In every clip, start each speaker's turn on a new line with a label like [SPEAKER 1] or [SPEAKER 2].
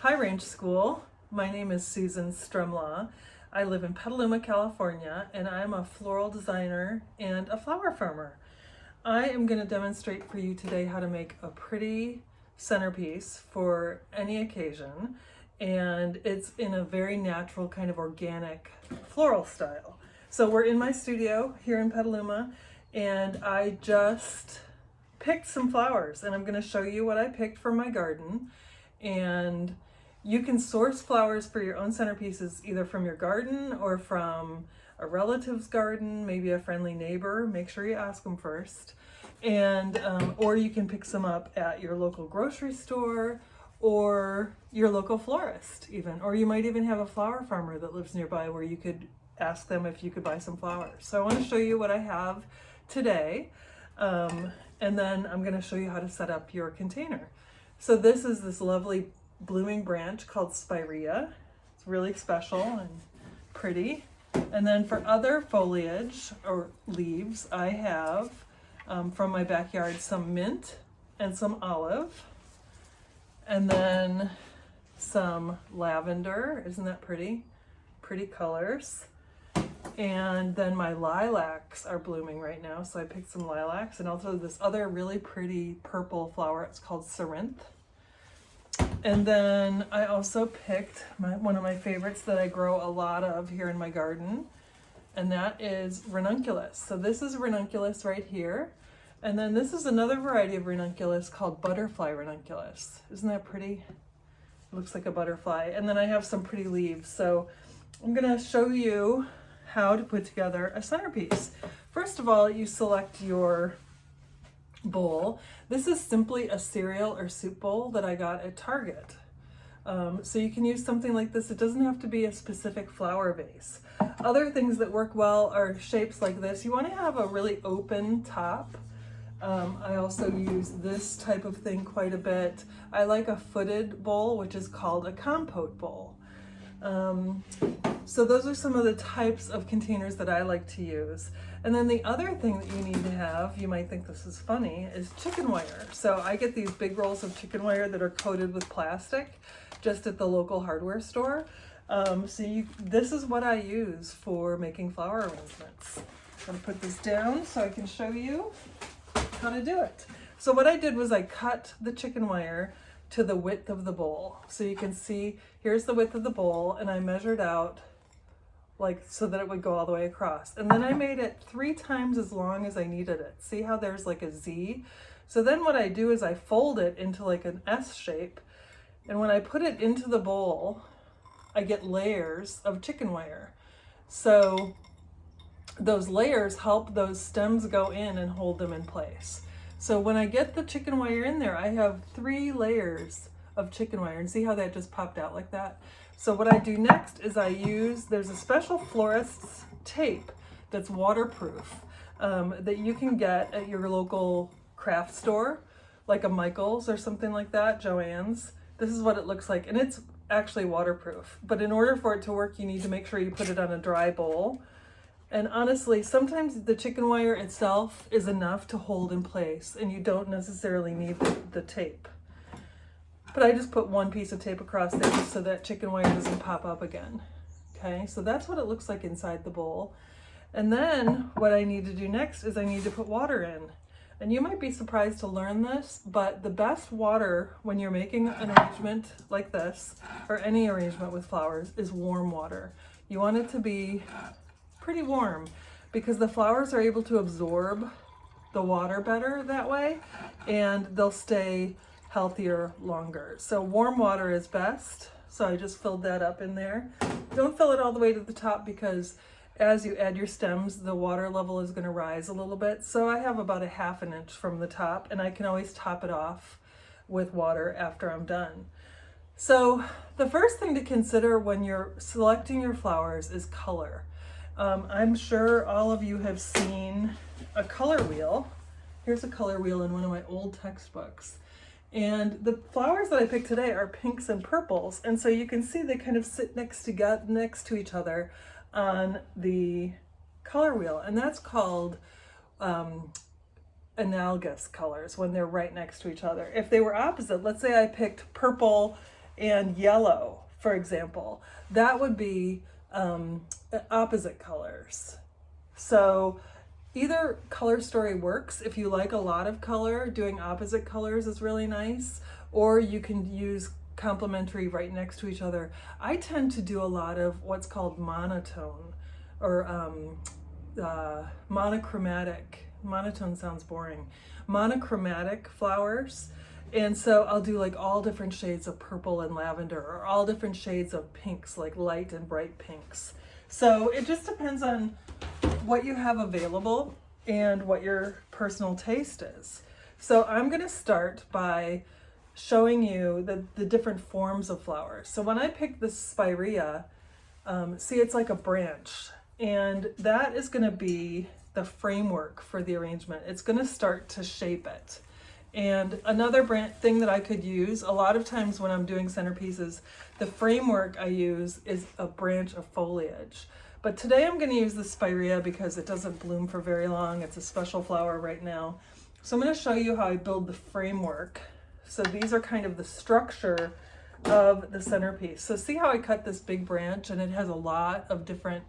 [SPEAKER 1] Hi Range School. My name is Susan Stremlau. I live in Petaluma, California, and I'm a floral designer and a flower farmer. I am going to demonstrate for you today how to make a pretty centerpiece for any occasion, and it's in a very natural kind of organic floral style. So we're in my studio here in Petaluma, and I just picked some flowers, and I'm going to show you what I picked from my garden. And you can source flowers for your own centerpieces either from your garden or from a relative's garden, maybe a friendly neighbor. Make sure you ask them first. And or you can pick some up at your local grocery store or your local florist even, or you might even have a flower farmer that lives nearby where you could ask them if you could buy some flowers. So I want to show you what I have today, and then I'm going to show you how to set up your container. So this is this lovely blooming branch called spirea. It's really special and pretty. And then for other foliage or leaves, I have from my backyard some mint and some olive. And then some lavender. Isn't that pretty? Pretty colors. And then my lilacs are blooming right now, so I picked some lilacs, and also this other really pretty purple flower. It's called Cerinthe. And then I also picked one of my favorites that I grow a lot of here in my garden, and that is ranunculus. So this is ranunculus right here, and then this is another variety of ranunculus called butterfly ranunculus. Isn't that pretty? It looks like a butterfly. And then I have some pretty leaves. So I'm gonna show you how to put together a centerpiece. First of all, you select your bowl. This is simply a cereal or soup bowl that I got at Target. So you can use something like this. It doesn't have to be a specific flower vase. Other things that work well are shapes like this. You want to have a really open top. I also use this type of thing quite a bit. I like a footed bowl, which is called a compote bowl. So those are some of the types of containers that I like to use. And then the other thing that you need to have, you might think this is funny, is chicken wire. So I get these big rolls of chicken wire that are coated with plastic just at the local hardware store. This is what I use for making flower arrangements. I'm gonna put this down so I can show you how to do it. So what I did was I cut the chicken wire to the width of the bowl. So you can see, here's the width of the bowl, and I measured out like so that it would go all the way across. And then I made it 3 times as long as I needed it. See how there's like a Z? So then what I do is I fold it into like an S shape. And when I put it into the bowl, I get layers of chicken wire. So those layers help those stems go in and hold them in place. So when I get the chicken wire in there, I have 3 layers of chicken wire, and see how that just popped out like that? So what I do next is there's a special florist's tape that's waterproof that you can get at your local craft store, like a Michael's or something like that, Joann's. This is what it looks like, and it's actually waterproof. But in order for it to work, you need to make sure you put it on a dry bowl. And honestly, sometimes the chicken wire itself is enough to hold in place, and you don't necessarily need the tape. But I just put 1 piece of tape across there just so that chicken wire doesn't pop up again. Okay, so that's what it looks like inside the bowl. And then what I need to do next is I need to put water in. And you might be surprised to learn this, but the best water when you're making an arrangement like this, or any arrangement with flowers, is warm water. You want it to be pretty warm because the flowers are able to absorb the water better that way, and they'll stay healthier longer. So warm water is best. So I just filled that up in there. Don't fill it all the way to the top because as you add your stems, the water level is going to rise a little bit. So I have about a 1/2 inch from the top, and I can always top it off with water after I'm done. So the first thing to consider when you're selecting your flowers is color. I'm sure all of you have seen a color wheel. Here's a color wheel in one of my old textbooks. And the flowers that I picked today are pinks and purples. And so you can see they kind of sit next to each other on the color wheel. And that's called analogous colors when they're right next to each other. If they were opposite, let's say I picked purple and yellow, for example, that would be opposite colors. So either color story works. If you like a lot of color, doing opposite colors is really nice, or you can use complementary right next to each other. I tend to do a lot of what's called monotone or monochromatic. Monotone sounds boring. Monochromatic flowers. And so I'll do like all different shades of purple and lavender, or all different shades of pinks, like light and bright pinks. So it just depends on what you have available and what your personal taste is. So I'm going to start by showing you the different forms of flowers. So when I picked this spirea, see, it's like a branch, and that is going to be the framework for the arrangement. It's going to start to shape it. And another thing that I could use, a lot of times when I'm doing centerpieces, the framework I use is a branch of foliage. But today I'm going to use the spirea because it doesn't bloom for very long. It's a special flower right now. So I'm going to show you how I build the framework. So these are kind of the structure of the centerpiece. So see how I cut this big branch, and it has a lot of different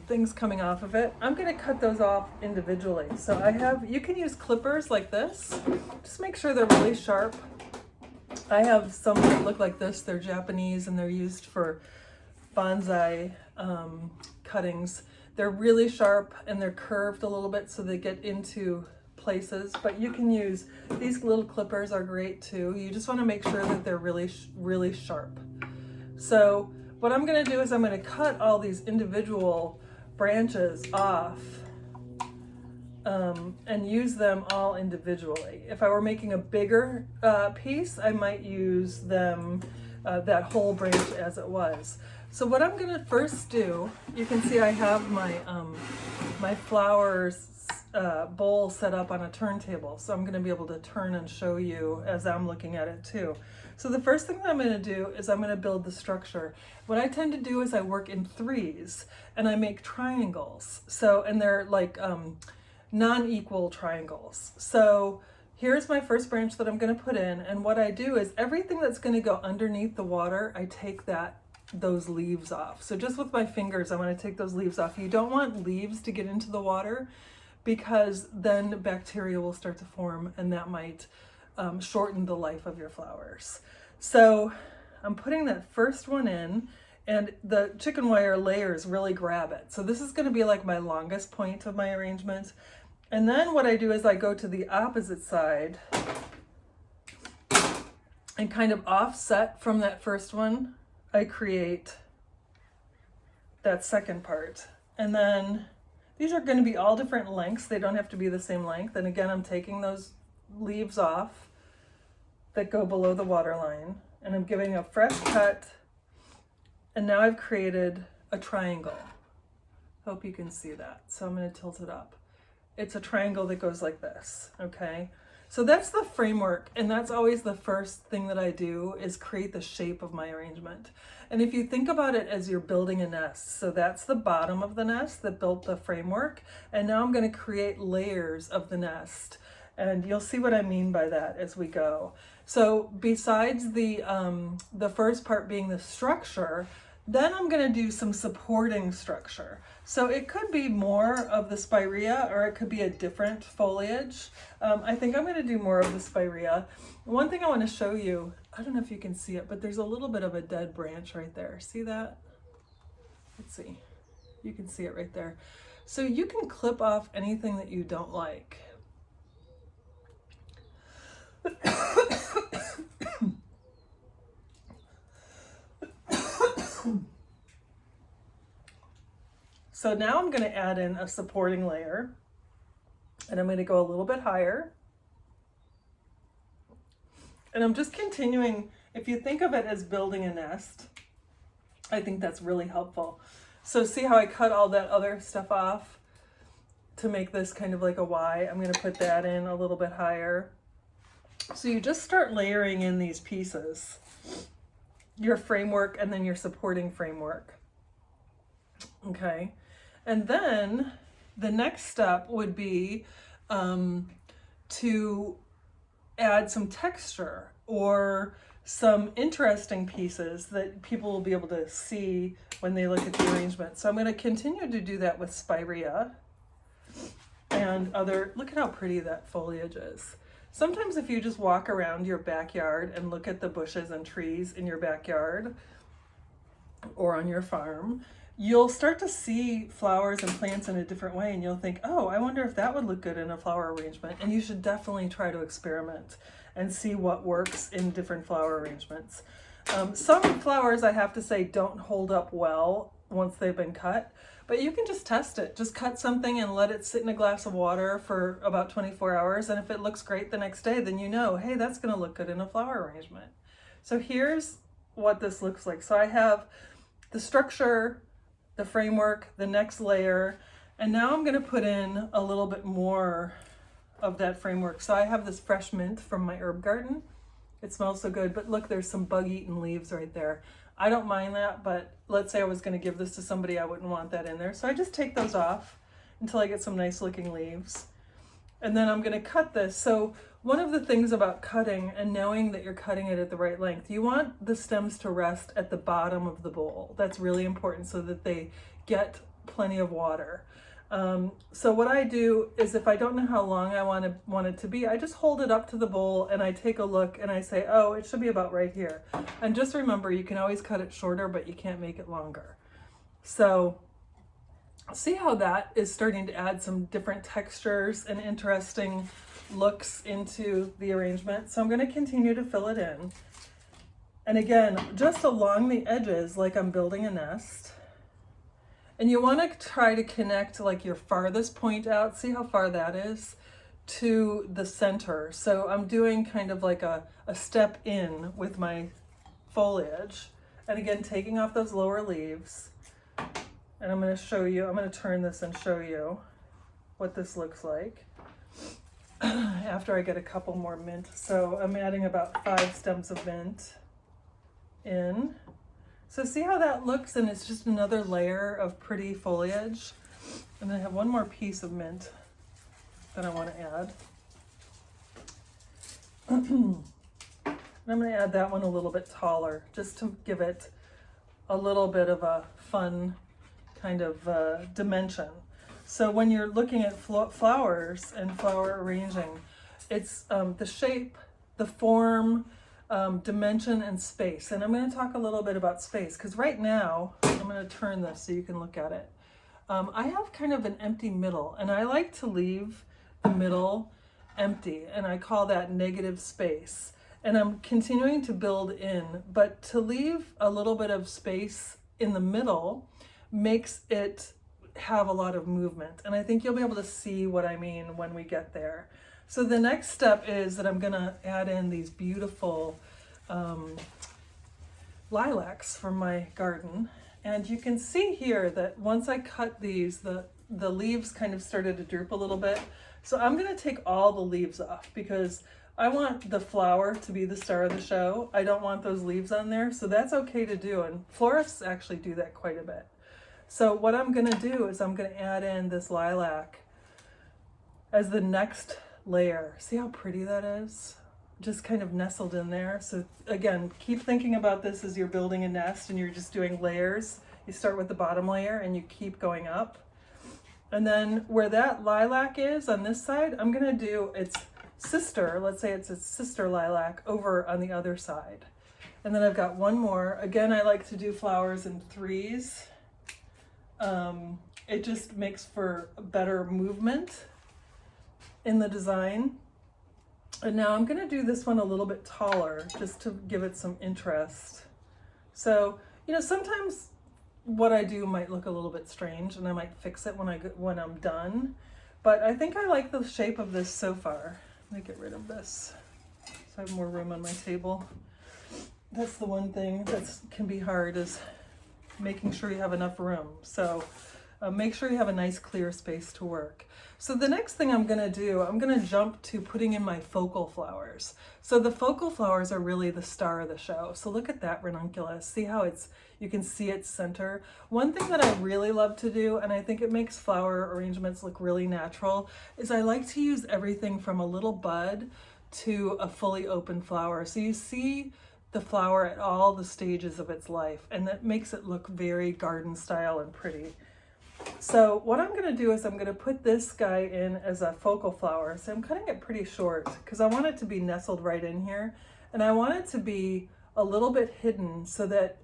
[SPEAKER 1] things coming off of it. I'm going to cut those off individually. So you can use clippers like this. Just make sure they're really sharp. I have some that look like this. They're Japanese and they're used for bonsai cuttings. They're really sharp and they're curved a little bit so they get into places, but you can use these little clippers are great too. You just want to make sure that they're really sharp. So what I'm going to do is I'm going to cut all these individual branches off and use them all individually. If I were making a bigger piece, I might use them that whole branch as it was. So what I'm going to first do, you can see I have my my flowers bowl set up on a turntable, so I'm going to be able to turn and show you as I'm looking at it too. So the first thing that I'm going to do is I'm going to build the structure. What I tend to do is I work in threes and I make triangles. So, and they're like non-equal triangles. So here's my first branch that I'm going to put in, and what I do is everything that's going to go underneath the water, I take those leaves off. So just with my fingers, I want to take those leaves off. You don't want leaves to get into the water because then bacteria will start to form, and that might shorten the life of your flowers. So I'm putting that first one in, and the chicken wire layers really grab it. So this is going to be like my longest point of my arrangement. And then what I do is I go to the opposite side and kind of offset from that first one, I create that second part. And then these are going to be all different lengths. They don't have to be the same length. And again, I'm taking those leaves off that go below the water line, and I'm giving a fresh cut. And now I've created a triangle. Hope you can see that. So I'm going to tilt it up. It's a triangle that goes like this, okay? So that's the framework, and that's always the first thing that I do is create the shape of my arrangement. And if you think about it as you're building a nest, so that's the bottom of the nest that built the framework, and now I'm going to create layers of the nest. And you'll see what I mean by that as we go. So besides the first part being the structure, then I'm going to do some supporting structure. So it could be more of the spirea, or it could be a different foliage. I think I'm going to do more of the spirea. One thing I want to show you, I don't know if you can see it, but there's a little bit of a dead branch right there. See that? Let's see. You can see it right there. So you can clip off anything that you don't like. So now I'm going to add in a supporting layer, and I'm going to go a little bit higher. And I'm just continuing, if you think of it as building a nest, I think that's really helpful. So see how I cut all that other stuff off to make this kind of like a Y? I'm going to put that in a little bit higher. So you just start layering in these pieces, your framework and then your supporting framework. Okay. And then the next step would be to add some texture or some interesting pieces that people will be able to see when they look at the arrangement. So I'm going to continue to do that with spirea and other, look at how pretty that foliage is. Sometimes if you just walk around your backyard and look at the bushes and trees in your backyard or on your farm, you'll start to see flowers and plants in a different way, and you'll think, oh, I wonder if that would look good in a flower arrangement. And you should definitely try to experiment and see what works in different flower arrangements. Some flowers, I have to say, don't hold up well once they've been cut, but you can just test it. Just cut something and let it sit in a glass of water for about 24 hours. And if it looks great the next day, then you know, hey, that's going to look good in a flower arrangement. So here's what this looks like. So I have the structure, the framework, the next layer, and now I'm going to put in a little bit more of that framework. So I have this fresh mint from my herb garden. It smells so good, but look, there's some bug-eaten leaves right there. I don't mind that, but let's say I was going to give this to somebody, I wouldn't want that in there. So I just take those off until I get some nice looking leaves. And then I'm going to cut this. So one of the things about cutting and knowing that you're cutting it at the right length, you want the stems to rest at the bottom of the bowl. That's really important so that they get plenty of water. So what I do is, if I don't know how long I want it to be, I just hold it up to the bowl and I take a look and I say, oh, it should be about right here. And just remember, you can always cut it shorter, but you can't make it longer. So see how that is starting to add some different textures and interesting looks into the arrangement. So I'm going to continue to fill it in. And again, just along the edges, like I'm building a nest. And you want to try to connect like your farthest point out, see how far that is, to the center. So I'm doing kind of like a step in with my foliage. And again, taking off those lower leaves. And I'm going to show you, I'm going to turn this and show you what this looks like after I get a couple more mint. So I'm adding about 5 stems of mint in. So see how that looks, and it's just another layer of pretty foliage. And then I have one more piece of mint that I want to add. And I'm going to add that one a little bit taller, just to give it a little bit of a fun kind of dimension. So when you're looking at flowers and flower arranging, it's the shape, the form, dimension, and space. And I'm going to talk a little bit about space, because right now, I'm going to turn this so you can look at it. I have kind of an empty middle, and I like to leave the middle empty, and I call that negative space. And I'm continuing to build in, but to leave a little bit of space in the middle makes it have a lot of movement. And I think you'll be able to see what I mean when we get there. So the next step is that I'm going to add in these beautiful lilacs from my garden. And you can see here that once I cut these, the leaves kind of started to droop a little bit. So I'm going to take all the leaves off, because I want the flower to be the star of the show. I don't want those leaves on there. So that's okay to do. And florists actually do that quite a bit. So what I'm going to do is I'm going to add in this lilac as the next layer. See how pretty that is? Just kind of nestled in there. So again, keep thinking about this as you're building a nest and you're just doing layers. You start with the bottom layer and you keep going up. And then where that lilac is on this side, I'm going to do its sister, let's say it's its sister lilac, over on the other side. And then I've got one more. Again, I like to do flowers in threes. It just makes for better movement in the design. And now I'm going to do this one a little bit taller, just to give it some interest. So, you know, sometimes what I do might look a little bit strange, and I might fix it when I'm done. But I think I like the shape of this so far. Let me get rid of this so I have more room on my table. That's the one thing that can be hard, is making sure you have enough room. So make sure you have a nice clear space to work. So the next thing I'm going to do, I'm going to jump to putting in my focal flowers. So the focal flowers are really the star of the show. So look at that ranunculus. See how you can see its center. One thing that I really love to do, and I think it makes flower arrangements look really natural, is I like to use everything from a little bud to a fully open flower. So you see the flower at all the stages of its life, and that makes it look very garden style and pretty. So what I'm going to do is I'm going to put this guy in as a focal flower. So I'm cutting it pretty short because I want it to be nestled right in here, and I want it to be a little bit hidden so that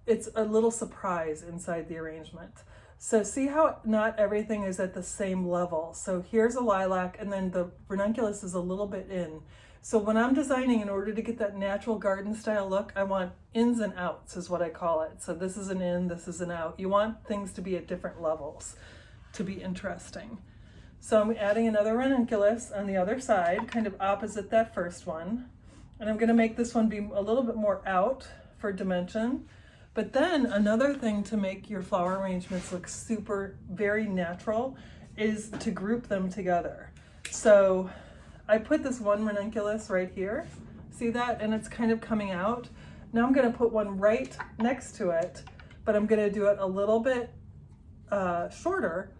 [SPEAKER 1] it's a little surprise inside the arrangement. So see how not everything is at the same level. So here's a lilac, and then the ranunculus is a little bit in. So when I'm designing, in order to get that natural garden style look, I want ins and outs is what I call it. So this is an in, this is an out. You want things to be at different levels to be interesting. So I'm adding another ranunculus on the other side, kind of opposite that first one. And I'm gonna make this one be a little bit more out for dimension. But then another thing to make your flower arrangements look very natural is to group them together. So I put this one ranunculus right here, see that? And it's kind of coming out. Now I'm gonna put one right next to it, but I'm gonna do it a little bit shorter,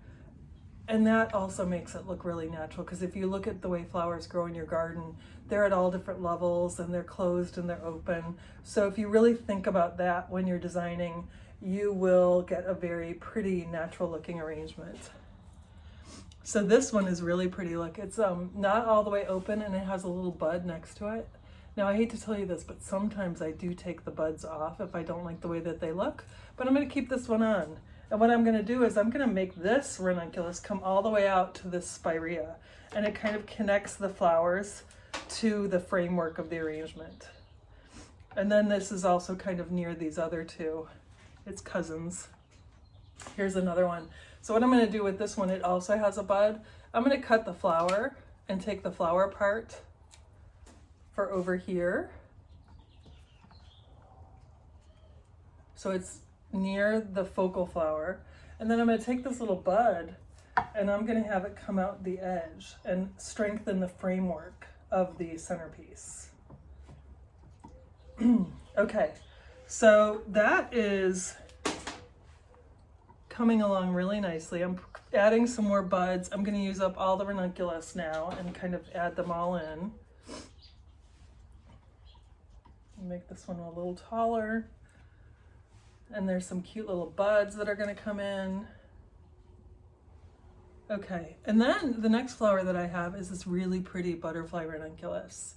[SPEAKER 1] and that also makes it look really natural, because if you look at the way flowers grow in your garden, they're at all different levels, and they're closed and they're open. So if you really think about that when you're designing, you will get a very pretty natural looking arrangement. So this one is really pretty. Look, it's not all the way open, and it has a little bud next to it. Now I hate to tell you this, but sometimes I do take the buds off if I don't like the way that they look, but I'm gonna keep this one on. And what I'm gonna do is I'm gonna make this ranunculus come all the way out to this spirea, and it kind of connects the flowers to the framework of the arrangement. And then this is also kind of near these other two. It's cousins. Here's another one. So what I'm going to do with this one, it also has a bud. I'm going to cut the flower and take the flower part for over here. So it's near the focal flower. And then I'm going to take this little bud and I'm going to have it come out the edge and strengthen the framework of the centerpiece. Okay, so that is coming along really nicely. I'm adding some more buds. I'm going to use up all the ranunculus now and kind of add them all in. Make this one a little taller. And there's some cute little buds that are going to come in. Okay, and then the next flower that I have is this really pretty butterfly ranunculus.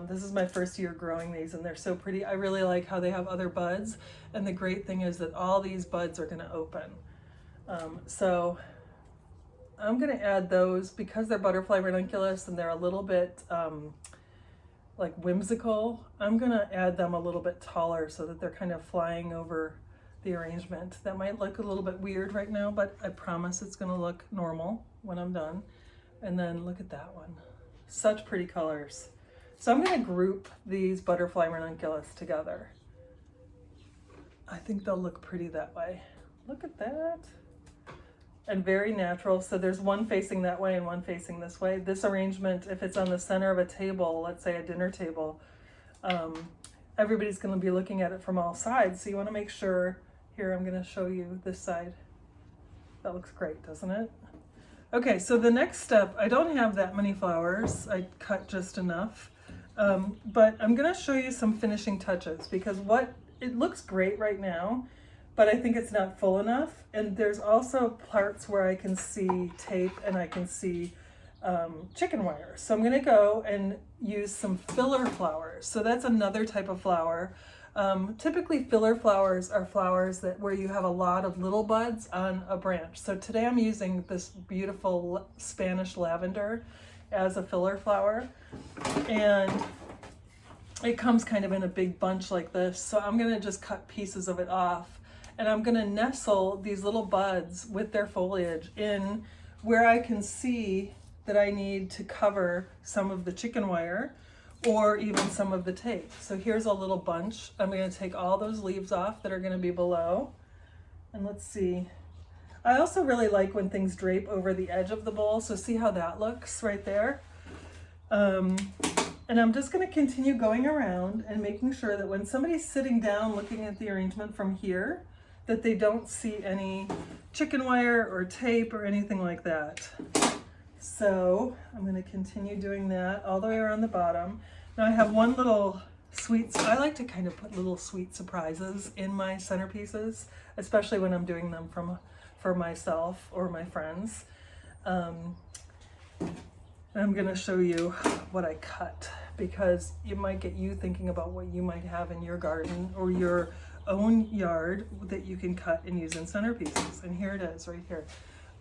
[SPEAKER 1] This is my first year growing these, and they're so pretty. I really like how they have other buds, and the great thing is that all these buds are going to open. So I'm going to add those because they're butterfly ranunculus and they're a little bit like whimsical. I'm going to add them a little bit taller so that they're kind of flying over the arrangement. That might look a little bit weird right now, but I promise it's going to look normal when I'm done. And then look at that one. Such pretty colors. So I'm going to group these butterfly ranunculus together. I think they'll look pretty that way. Look at that. And very natural. So there's one facing that way and one facing this way. This arrangement, if it's on the center of a table, let's say a dinner table, everybody's going to be looking at it from all sides. So you want to make sure, here I'm going to show you this side. That looks great, doesn't it? Okay, so the next step, I don't have that many flowers. I cut just enough. But I'm going to show you some finishing touches, because it looks great right now, but I think it's not full enough. And there's also parts where I can see tape and I can see chicken wire. So I'm going to go and use some filler flowers. So that's another type of flower. Typically filler flowers are flowers where you have a lot of little buds on a branch. So today I'm using this beautiful Spanish lavender as a filler flower, and it comes kind of in a big bunch like this. So I'm going to just cut pieces of it off, and I'm going to nestle these little buds with their foliage in where I can see that I need to cover some of the chicken wire or even some of the tape. So here's a little bunch. I'm going to take all those leaves off that are going to be below, and let's see. I also really like when things drape over the edge of the bowl. So see how that looks right there. And I'm just going to continue going around and making sure that when somebody's sitting down looking at the arrangement from here, that they don't see any chicken wire or tape or anything like that. So I'm going to continue doing that all the way around the bottom. Now I have one little sweets. I like to kind of put little sweet surprises in my centerpieces, especially when I'm doing them for myself or my friends. I'm going to show you what I cut, because it might get you thinking about what you might have in your garden or your own yard that you can cut and use in centerpieces. And here it is right here.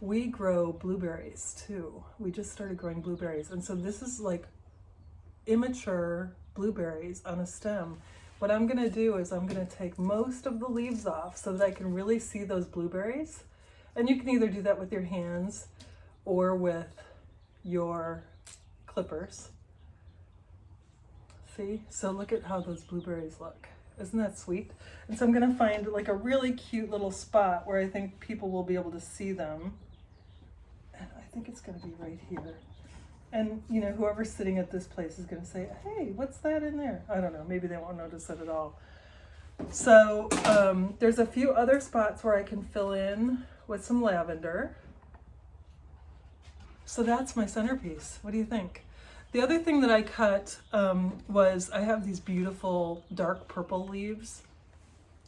[SPEAKER 1] We grow blueberries too. We just started growing blueberries. And so this is like immature blueberries on a stem. What I'm going to do is I'm going to take most of the leaves off so that I can really see those blueberries. And you can either do that with your hands or with your clippers. See? So look at how those blueberries look. Isn't that sweet? And so I'm going to find like a really cute little spot where I think people will be able to see them. And I think it's going to be right here. And, you know, whoever's sitting at this place is going to say, hey, what's that in there? I don't know. Maybe they won't notice it at all. So there's a few other spots where I can fill in with some lavender. So that's my centerpiece. What do you think? The other thing that I cut was I have these beautiful dark purple leaves.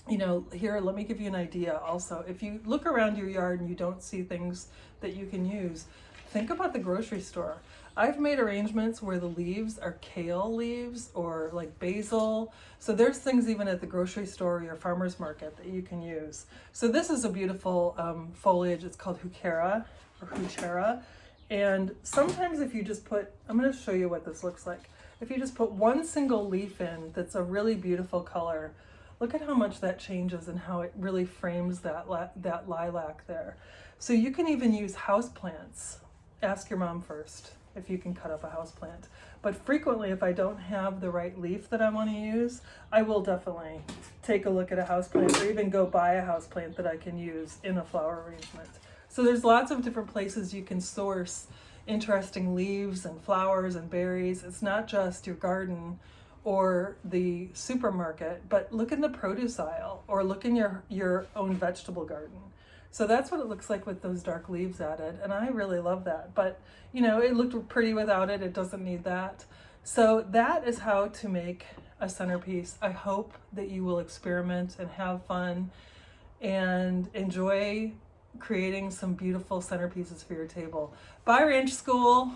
[SPEAKER 1] You know, here, let me give you an idea also. If you look around your yard and you don't see things that you can use, think about the grocery store. I've made arrangements where the leaves are kale leaves or like basil. So there's things even at the grocery store or your farmer's market that you can use. So this is a beautiful foliage. It's called Heuchera or Heuchera. And sometimes if you just put, I'm going to show you what this looks like. If you just put one single leaf in that's a really beautiful color, look at how much that changes and how it really frames that lilac there. So you can even use houseplants. Ask your mom first if you can cut up a houseplant. But frequently, if I don't have the right leaf that I want to use, I will definitely take a look at a houseplant or even go buy a houseplant that I can use in a flower arrangement. So there's lots of different places you can source interesting leaves and flowers and berries. It's not just your garden or the supermarket, but look in the produce aisle or look in your own vegetable garden. So that's what it looks like with those dark leaves added, and I really love that. But, you know, it looked pretty without it. It doesn't need that. So that is how to make a centerpiece. I hope that you will experiment and have fun and enjoy creating some beautiful centerpieces for your table. Bye, Ranch School.